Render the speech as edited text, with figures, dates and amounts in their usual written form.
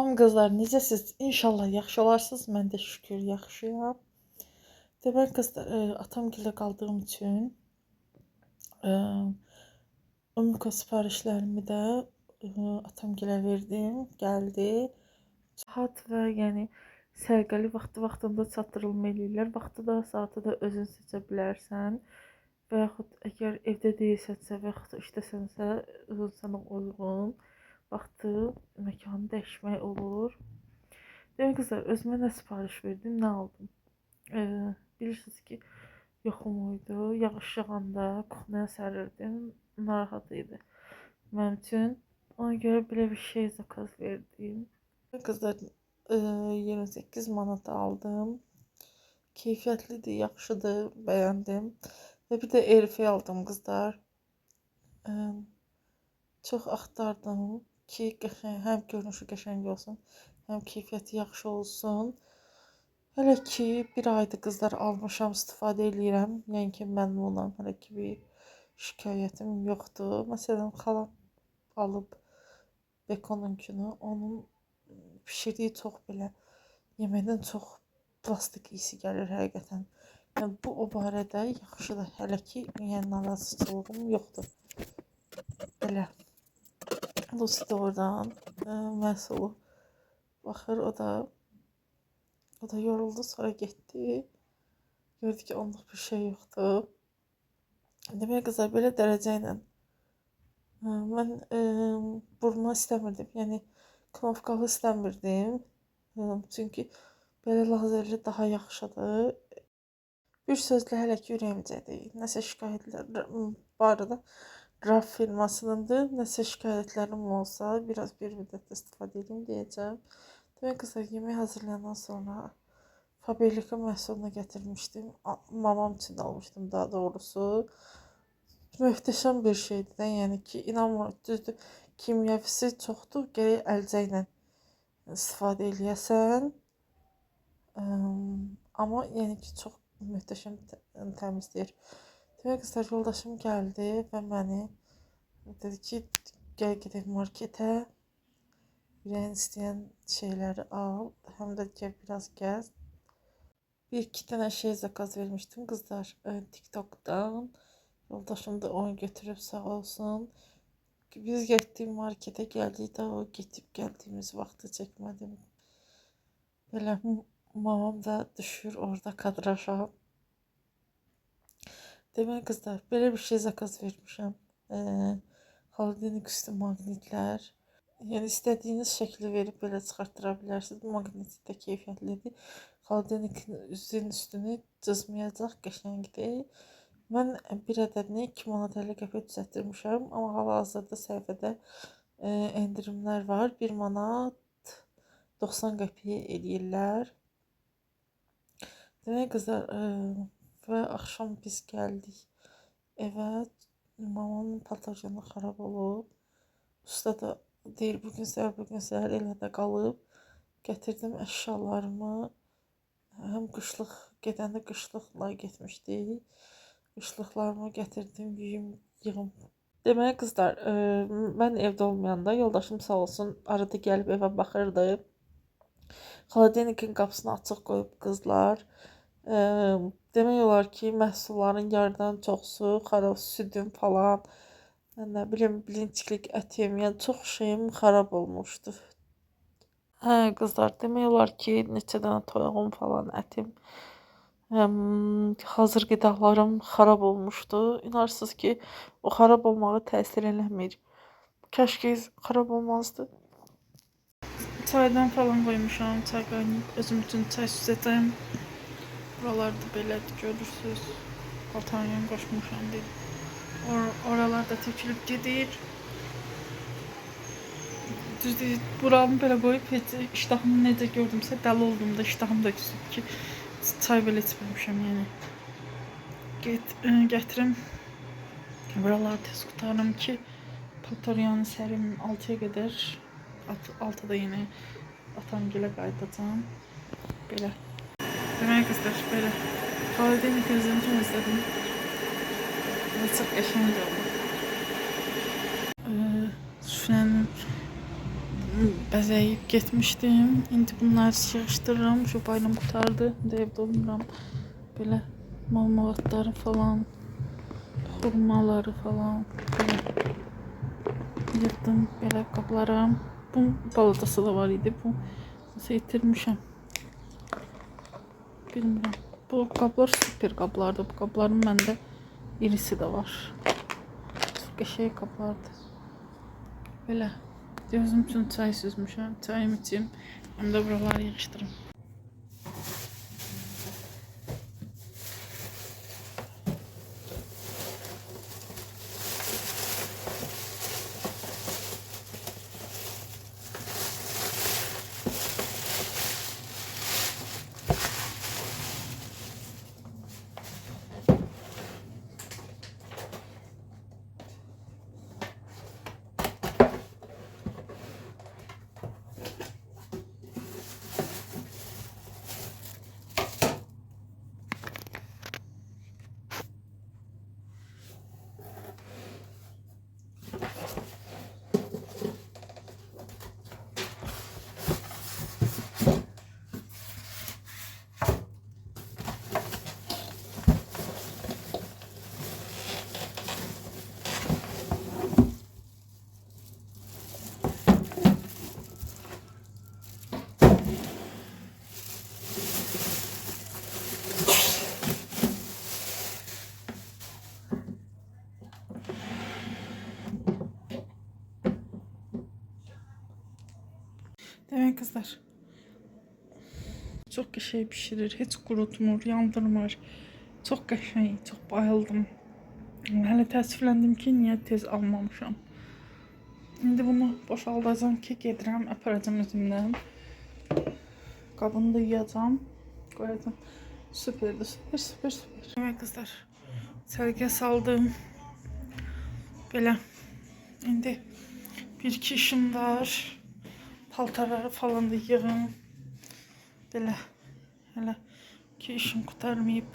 Salam qızlar, necəsiz? İnşallah yaxşı olarsınız. Mən də şükür yaxşıyam. Demək qızlar, atamgildə qaldığım üçün Umiko sifarişlərimi də atamgilə verdim, gəldi. Rahat və yəni sərgəli vaxtında çatdırılma eləyirlər. Vaxtı da, saatı da özün seçə bilərsən. Və yaxud əgər evdə deyilsənsə və yaxud işdəsənsə, sənə uyğun vaxtı, məkanı dəyişmək olur. Demək qızlar, özümə nə sifariş verdim, nə aldım. Bilirsiniz ki, yoxum idi. Yağış yağanda kuxnaya sərirdim. Narahat idi mənim üçün. Ona görə belə bir şey zakaz verdim. Qızlar, 28 manata aldım. Keyfiyyətlidir, yaxşıdır, bəyəndim. Və bir də Airfryer aldım qızlar. Çox axtardım ki, həm görünüşü qəşəng olsun, həm keyfiyyəti yaxşı olsun. Hələ ki bir aydır qızlar almışam, istifadə edirəm. Yəni ki məmnunam, hələ ki bir şikayətim yoxdur. Məsələn, xalam alıb Bekonunkunu, onun pişirdiyi çox belə yeməkdən çox plastik isi gəlir həqiqətən. Yəni bu o barədə yaxşıdır. Hələ ki yəni narazıçılığım yoxdur. Belə Lucy də oradan məhsulu baxır, o da yoruldu, sonra getdi. Gördü ki, onluq bir şey yoxdur. Demək qızlar, belə dərəcə ilə mən burnu istəmirdim. Yəni knovkalı istəmirdim. Çünki belə lazerli daha yaxşıdır. Bir sözlə hələ ki ürəyimcədir. Nəsə şikayətlər barədə Raf firmasınındır. Nəsə şikayətlərim olsa, biraz bir müddət istifadə edeyim deyəcəm. Demək qızlar, yemək hazırlayandan sonra Faberlica məhsulunu gətirmişdim. Mamam üçün almışdım daha doğrusu. Möhtəşəm bir şeydir də, yəni ki, inanmıram, düzdür, kimyəvisi çoxdur, gərək əlcə ilə istifadə eləyəsən. Amma yəni ki, çox möhtəşəm təmizləyir. Demək qızlar, yoldaşım gəldi və məni dedi ki, gəl gedək marketə, ürəyin istəyən şeyləri al, həm də gəl biraz gəz. Bir-iki dənə şey zakaz vermişdim qızlar TikTok'dan. Yoldaşım da onu götürüb sağ olsun. Biz getdik marketə, gəldik də o getib gəldiyimiz vaxtı çəkmədim. Belə mamam da düşür orada kadraja. Demək qızlar, belə bir şey zakaz vermişəm. Xaladenik üstü maqnitlər. Yəni istədiyiniz şəkli verib belə çıxartdıra bilərsiniz. Maqniti də keyfiyyətlidir. Xaladenikin üstünü cızmayacaq, qəşəngdir. Mən bir ədədini 2 manat 50 qəpik düzəltdirmişəm. Amma hal-hazırda səhifədə endirimlər var. 1 manat 90 qəpiyə eləyirlər. Demək qızlar, və axşam biz gəldik evə. Mamamın pataryonu xarab olub. Usta da deyir, bugün səhər elə də qalıb. Gətirdim əşyalarımı. Həm qışlıq, gedəndə qışlıqla getmişdik. Qışlıqlarımı gətirdim, yığım. Demək qızlar, mən evdə olmayanda yoldaşım sağ olsun arada gəlib evə baxırdı. Xaladenikin qapısını açıq qoyub qızlar. Demək olar ki, məhsulların yarıdan çoxsu, xarab südüm falan, nə bilim, bilinçlik ətim, yəni çox şeyim xarab olmuşdu. Hə qızlar, demək olar ki, neçə dənə toyuğum falan, ətim, hazır qidalarım xarab olmuşdu. İnarsınız ki, o xarab olmağı təsir eləmir. Kəşke xarab olmazdı. Çaydan falan qoymuşam, çay qaynayıb özüm üçün çay süzəcəm. Buralarda belədir, görürsünüz. Paltaryan qoşmuşam deyil. Oralarda tökülüb gedir. Düzdür, buranı belə qoyub heç iştahımı necə gördümsə dəli oldum da iştahım da küsüb ki, çay belə içməmişəm yəni. Gətirim, buraları tez qutarım ki, paltaryanı sərim 6-ya qədər. 6-da yenə atamgilə qayıdacam. Belə. Demək qızlar, belə xaladenik özünü təmizlədim və çox qəşəng oldu. Süfrənin bəzəyib getmişdim. İndi bunları yığışdırıram. Şu bayram qurtardı. İndi evdə olmuram. Belə malmalatları falan, xurmaları falan belə yığdım belə qablara. Bu baladası da var idi. Bu nasıl itirmişəm. Bilmirəm. Bu qablar süper qablardır. Bu qabların məndə irisi də var. Çox qəşəng qablardır. Belə. Özüm üçün çay süzmüşəm. Çayım içim. Həm də buraları yığışdırım. Demek kızlar. Çok qəşəng pişirir. Heç qurutmur, yandırmır. Çok qəşəng, çok bayıldım. Hələ təəssüfləndim ki, niyə tez almamışam. İndi bunu boşaldacağım ki, gedirəm, aparacağım özümdən. Qabını da yuyacağım, qoyacağım. Süperdir, süper. Demek kızlar, sərgə saldım. Belə. İndi bir-iki işim var. Paltarları falan da yığım. Belə. Hələ ki işim qurtarmayıb.